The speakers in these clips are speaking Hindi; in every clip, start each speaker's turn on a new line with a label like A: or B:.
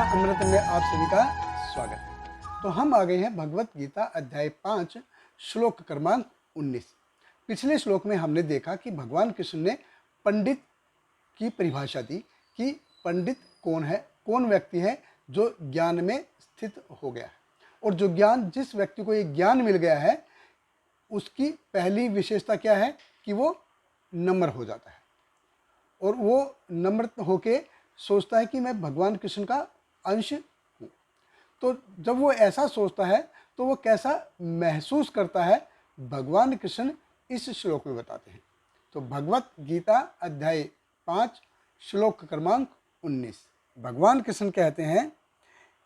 A: अमृत में आप सभी का स्वागत है। तो हम आ गए हैं भगवत गीता अध्याय 5 श्लोक क्रमांक 19। पिछले श्लोक में हमने देखा कि भगवान कृष्ण ने पंडित की परिभाषा दी कि पंडित कौन है, कौन व्यक्ति है जो ज्ञान में स्थित हो गया है। और जो ज्ञान, जिस व्यक्ति को ये ज्ञान मिल गया है, उसकी पहली विशेषता क्या है कि वो नम्र हो जाता है और वो नम्र होके सोचता है कि मैं भगवान कृष्ण का अंश हूँ। तो जब वो ऐसा सोचता है तो वो कैसा महसूस करता है, भगवान कृष्ण इस श्लोक में बताते हैं। तो भगवत गीता अध्याय 5 श्लोक क्रमांक 19, भगवान कृष्ण कहते हैं,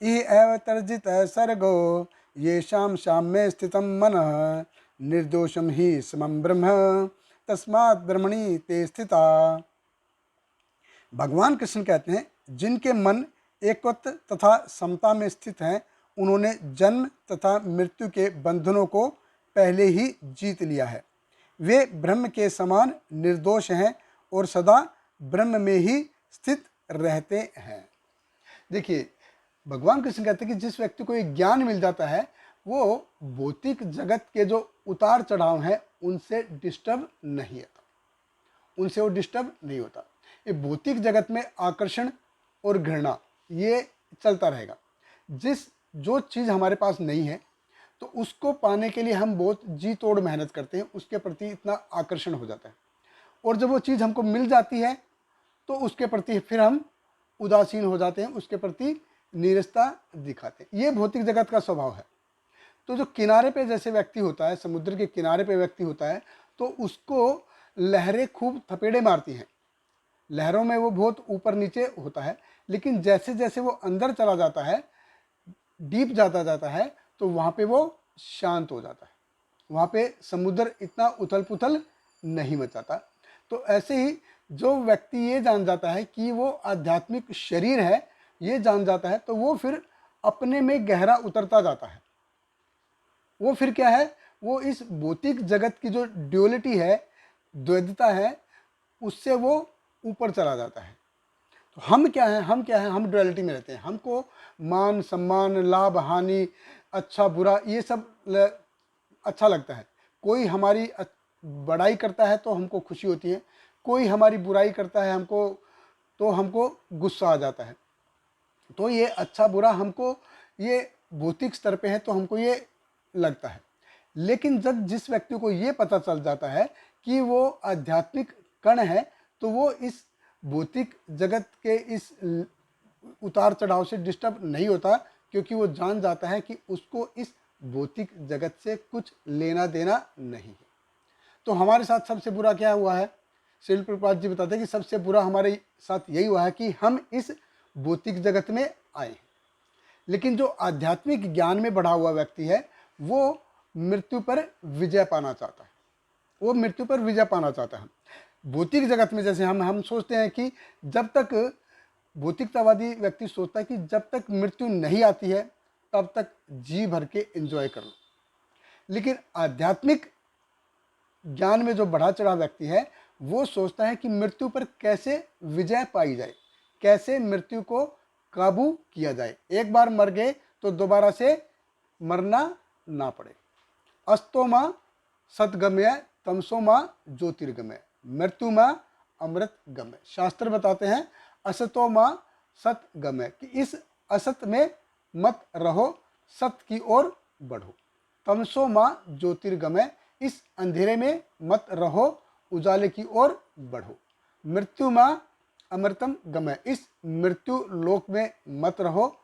A: इ एव तर्जित सर्गो येषां साम्ये स्थितं मनः निर्दोषं हि समं ब्रह्म तस्मात् ब्रह्मणि ते स्थिता। भगवान कृष्ण कहते हैं, जिनके मन एकत्व तथा समता में स्थित हैं, उन्होंने जन्म तथा मृत्यु के बंधनों को पहले ही जीत लिया है। वे ब्रह्म के समान निर्दोष हैं और सदा ब्रह्म में ही स्थित रहते हैं। देखिए, भगवान कृष्ण कहते हैं कि जिस व्यक्ति को ये ज्ञान मिल जाता है, वो भौतिक जगत के जो उतार चढ़ाव हैं उनसे डिस्टर्ब नहीं होता, उनसे वो डिस्टर्ब नहीं होता। ये भौतिक जगत में आकर्षण और घृणा ये चलता रहेगा। जो चीज़ हमारे पास नहीं है तो उसको पाने के लिए हम बहुत जी तोड़ मेहनत करते हैं, उसके प्रति इतना आकर्षण हो जाता है। और जब वो चीज़ हमको मिल जाती है तो उसके प्रति फिर हम उदासीन हो जाते हैं, उसके प्रति नीरसता दिखाते हैं। ये भौतिक जगत का स्वभाव है। तो जो किनारे पे जैसे व्यक्ति होता है, समुद्र के किनारे पे व्यक्ति होता है, तो उसको लहरें खूब थपेड़े मारती हैं, लहरों में वो बहुत ऊपर नीचे होता है। लेकिन जैसे जैसे वो अंदर चला जाता है, डीप जाता है, तो वहाँ पे वो शांत हो जाता है, वहाँ पे समुद्र इतना उथल पुथल नहीं मचाता। तो ऐसे ही जो व्यक्ति ये जान जाता है कि वो आध्यात्मिक शरीर है, ये जान जाता है, तो वो फिर अपने में गहरा उतरता जाता है। वो फिर क्या है, वो इस भौतिक जगत की जो ड्युअलिटी है, द्वैतता है, उससे वो ऊपर चला जाता है। तो हम क्या हैं, हम ड्युअलिटी में रहते हैं। हमको मान सम्मान, लाभ हानि, अच्छा बुरा, ये सब अच्छा लगता है। कोई हमारी बड़ाई करता है तो हमको खुशी होती है, कोई हमारी बुराई करता है हमको गुस्सा आ जाता है। तो ये अच्छा बुरा हमको ये भौतिक स्तर पे है तो हमको ये लगता है। लेकिन जब जिस व्यक्ति को ये पता चल जाता है कि वो आध्यात्मिक कण है, तो वो इस भौतिक जगत के इस उतार चढ़ाव से डिस्टर्ब नहीं होता, क्योंकि वो जान जाता है कि उसको इस भौतिक जगत से कुछ लेना देना नहीं है। तो हमारे साथ सबसे बुरा क्या हुआ है, श्रील प्रभुपाद जी बताते हैं कि सबसे बुरा हमारे साथ यही हुआ है कि हम इस भौतिक जगत में आए हैं। लेकिन जो आध्यात्मिक ज्ञान में बढ़ा हुआ व्यक्ति है, वो मृत्यु पर विजय पाना चाहता है, वो मृत्यु पर विजय पाना चाहता है। भौतिक जगत में जैसे हम सोचते हैं कि जब तक, भौतिकतावादी व्यक्ति सोचता है कि जब तक मृत्यु नहीं आती है तब तक जी भर के एंजॉय कर लो। लेकिन आध्यात्मिक ज्ञान में जो बढ़ा चढ़ा व्यक्ति है, वो सोचता है कि मृत्यु पर कैसे विजय पाई जाए, कैसे मृत्यु को काबू किया जाए। एक बार मर गए तो दोबारा से मरना ना पड़े। अस्तो माँ सतगमय तमसो माँ ज्योतिर्गमय मृत्यु माँ अमृत गमय। शास्त्र बताते हैं असतो माँ सतगमय, कि इस असत में मत रहो, सत की ओर बढ़ो। तमसो माँ ज्योतिर्गमय, इस अंधेरे में मत रहो, उजाले की ओर बढ़ो। मृत्यु माँ अमृतम गमय, इस मृत्यु लोक में मत रहो,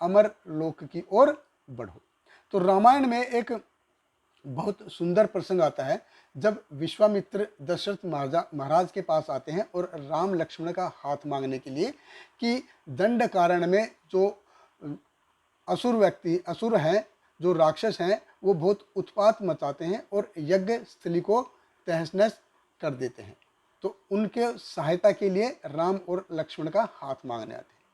A: अमर लोक की ओर बढ़ो। तो रामायण में एक बहुत सुंदर प्रसंग आता है, जब विश्वामित्र दशरथ महाराज के पास आते हैं और राम लक्ष्मण का हाथ मांगने के लिए कि दंड कारण में जो असुर हैं, जो राक्षस हैं, वो बहुत उत्पात मचाते हैं और यज्ञ स्थली को तहस नहस कर देते हैं। तो उनके सहायता के लिए राम और लक्ष्मण का हाथ मांगने आते हैं।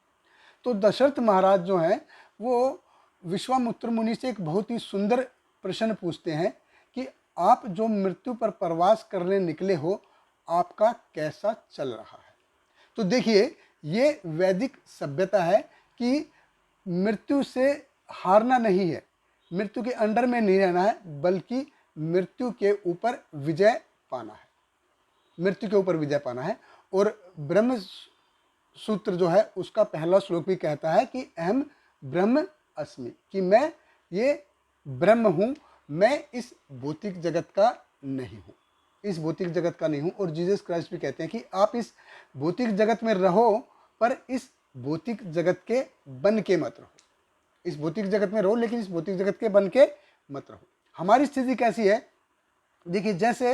A: तो दशरथ महाराज जो हैं, वो विश्वामित्र मुनि से एक बहुत ही सुंदर प्रश्न पूछते हैं कि आप जो मृत्यु पर प्रवास करने निकले हो, आपका कैसा चल रहा है। तो देखिए, ये वैदिक सभ्यता है कि मृत्यु से हारना नहीं है, मृत्यु के अंडर में नहीं रहना है, बल्कि मृत्यु के ऊपर विजय पाना है, मृत्यु के ऊपर विजय पाना है। और ब्रह्म सूत्र जो है उसका पहला श्लोक भी कहता है कि अहम ब्रह्म अस्मि, कि मैं ये ब्रह्म हूँ, मैं इस भौतिक जगत का नहीं हूँ, इस भौतिक जगत का नहीं हूँ। और जीसस क्राइस्ट भी कहते हैं कि आप इस भौतिक जगत में रहो, पर इस भौतिक जगत के बन के मत रहो, इस भौतिक जगत में रहो लेकिन इस भौतिक जगत के बन के मत रहो। हमारी स्थिति कैसी है, देखिए जैसे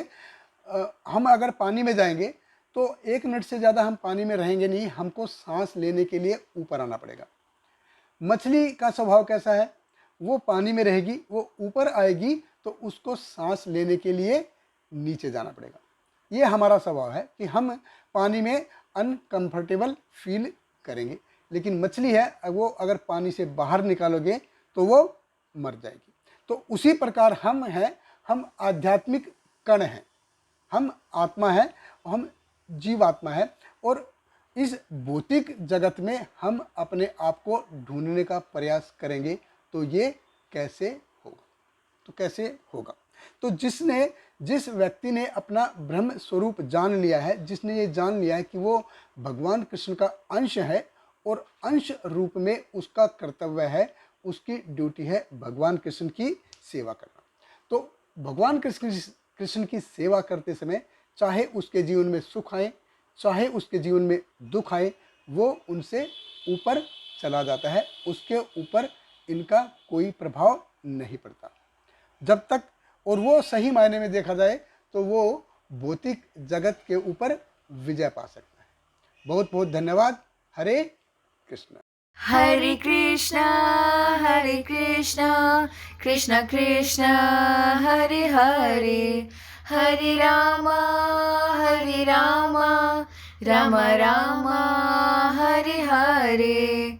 A: हम अगर पानी में जाएंगे तो 1 मिनट से ज़्यादा हम पानी में रहेंगे नहीं, हमको सांस लेने के लिए ऊपर आना पड़ेगा। मछली का स्वभाव कैसा है, वो पानी में रहेगी, वो ऊपर आएगी तो उसको सांस लेने के लिए नीचे जाना पड़ेगा। ये हमारा स्वभाव है कि हम पानी में अनकंफर्टेबल फील करेंगे, लेकिन मछली है वो अगर पानी से बाहर निकालोगे तो वो मर जाएगी। तो उसी प्रकार हम हैं, हम आध्यात्मिक कण हैं, हम आत्मा है, हम जीवात्मा है। और इस भौतिक जगत में हम अपने आप को ढूंढने का प्रयास करेंगे तो ये कैसे होगा, तो कैसे होगा। तो जिस व्यक्ति ने अपना ब्रह्म स्वरूप जान लिया है, जिसने ये जान लिया है कि वो भगवान कृष्ण का अंश है और अंश रूप में उसका कर्तव्य है, उसकी ड्यूटी है भगवान कृष्ण की सेवा करना। तो भगवान कृष्ण की सेवा करते समय चाहे उसके जीवन में सुख आए, चाहे उसके जीवन में दुख आए, वो उनसे ऊपर चला जाता है, उसके ऊपर इनका कोई प्रभाव नहीं पड़ता जब तक। और वो सही मायने में देखा जाए तो वो भौतिक जगत के ऊपर विजय पा सकता है। बहुत बहुत धन्यवाद। हरे कृष्ण।
B: हरे कृष्णा कृष्ण कृष्ण हरे हरे, हरे रामा राम राम हरे हरे।